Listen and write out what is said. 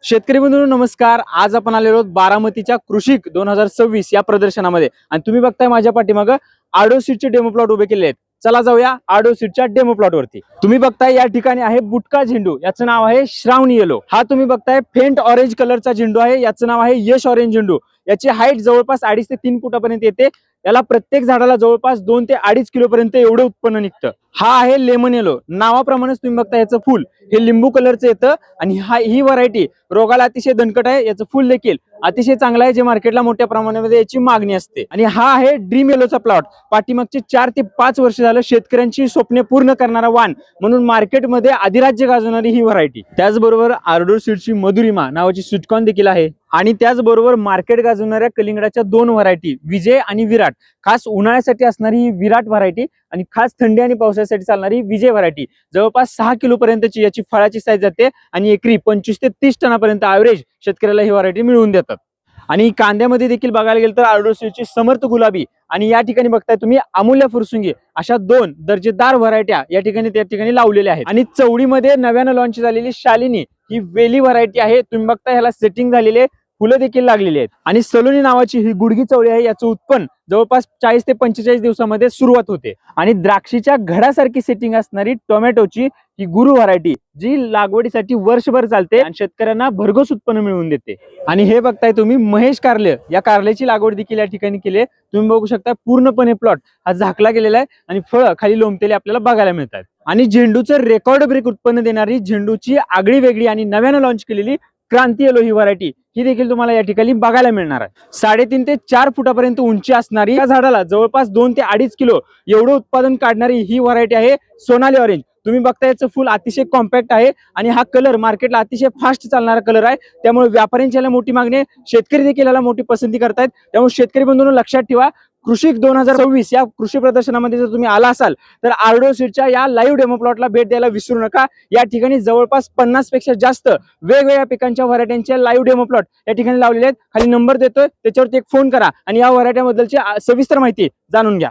शेतकरी बंधूंनो नमस्कार। आज आपण आलेलो आहोत बारामतीच्या कृषिक 2026 या प्रदर्शनामध्ये आणि तुम्ही बघताय माझ्या पाठीमागं आडो सीडचे डेमो प्लॉट उभे केले आहेत। चला जाऊया आडो सीडच्या डेमो प्लॉट वरती। तुम्ही बघताय या ठिकाणी आहे बुटका झेंडू, याचं नाव आहे श्रावणी येलो। हा तुम्ही बघताय फेंट ऑरेंज कलरचा झेंडू आहे, याचं नाव आहे यश ऑरेंज झेंडू। याची हाईट जवळपास 2.5 ते 3 फुटापर्यंत येते। याला प्रत्येक झाडाला जवळपास 2 ते 2.5 किलो पर्यंत एवढं उत्पन्न निघतं। हा आहे लेमन येलो, नावाप्रमाणेच तुम्ही बघता याचं फुल हे लिंबू कलरचं येतं आणि ही व्हरायटी रोगाला अतिशय दणकट आहे। याचं फुल देखील अतिशय चांगलं आहे, जे मार्केटला मोठ्या प्रमाणामध्ये याची मागणी असते। आणि हा आहे ड्रीम येलोचा प्लॉट। पाठीमागचे 4 ते 5 वर्ष झालं शेतकऱ्यांची स्वप्ने पूर्ण करणारा वाण म्हणून मार्केटमध्ये अधिराज्य गाजवणारी ही व्हरायटी। त्याचबरोबर आर्डो सीडची मधुरिमा नावाची स्वीटकॉर्न देखील आहे आणि त्याचबरोबर मार्केट गाजवणाऱ्या कलिंगडाच्या 2 व्हरायटी विजय आणि विराट। खास उन्हाळ्यासाठी असणारी ही विराट व्हरायटी आणि खास थंडी आणि पावसाळ्यासाठी चालणारी विजय व्हरायटी। जवळपास 6 किलो पर्यंतची याची फळाची साईज जाते आणि एकरी 25 ते 30 टनापर्यंत ॲव्हरेज शेतकऱ्याला ही व्हरायटी मिळवून देतात। आणि कांद्यामध्ये देखील बघायला गेलं तर आर्डो सीडची समर्थ गुलाबी आणि या ठिकाणी बघताय तुम्ही अमूल्य फुरसुंगी, अशा 2 दर्जेदार व्हरायट्या या ठिकाणी लावलेल्या आहेत। आणि चवडीमध्ये नव्यानं लॉन्च झालेली शालिनी ही वेली व्हरायटी आहे। तुम्ही बघताय ह्याला सेटिंग झालेली आहे, फुलं देखील लागलेली आहेत। आणि सलोनी नावाची ही गुडगी चवळी आहे, याचं उत्पन्न जवळपास 40 ते 45 दिवसामध्ये सुरुवात होते। आणि द्राक्षीच्या घडासारखी सेटिंग असणारी टोमॅटोची ही गुरु व्हरायटी जी लागवडीसाठी वर्षभर चालते आणि शेतकऱ्यांना भरघोस उत्पन्न मिळवून देते। आणि हे बघताय तुम्ही महेश कारले, या कारल्याची लागवड देखील या ठिकाणी केली आहे। तुम्ही बघू शकता पूर्णपणे प्लॉट हा झाकला गेलेला आहे आणि फळं खाली लोंबतेले आपल्याला बघायला मिळतात। आणि झेंडूचं रेकॉर्ड ब्रेक उत्पन्न देणारी झेंडूची आगळी वेगळी आणि नव्यानं लॉन्च केलेली क्रांती येलो ही व्हरायटी ही देखील तुम्हाला या ठिकाणी बघायला मिळणार आहे। 3.5 ते 4 फुटापर्यंत उंची असणारी या झाडाला जवळपास 2 ते 2.5 किलो एवढं उत्पादन काढणारी ही व्हरायटी आहे सोनाली ऑरेंज। तुम्ही बघता याचं फुल अतिशय कॉम्पॅक्ट आहे आणि हा कलर मार्केटला अतिशय फास्ट चालणारा कलर आहे। त्यामुळे व्यापाऱ्यांची याला मोठी मागणी आहे, शेतकरी देखील याला मोठी पसंती करतायत। त्यामुळे शेतकरी बंधूंनो लक्षात ठेवा, कृषिक 2026 या कृषी प्रदर्शनामध्ये जर तुम्ही आला असाल तर आर्डो सीडच्या या लाईव्ह डेमो प्लॉटला भेट द्यायला विसरू नका। या ठिकाणी जवळपास 50 पेक्षा जास्त वेगवेगळ्या पिकांच्या व्हरायट्यांच्या लाईव्ह डेमो प्लॉट या ठिकाणी लावलेले आहेत। खाली नंबर देतोय, त्याच्यावरती एक फोन करा आणि या व्हरायट्याबद्दलची सविस्तर माहिती जाणून घ्या।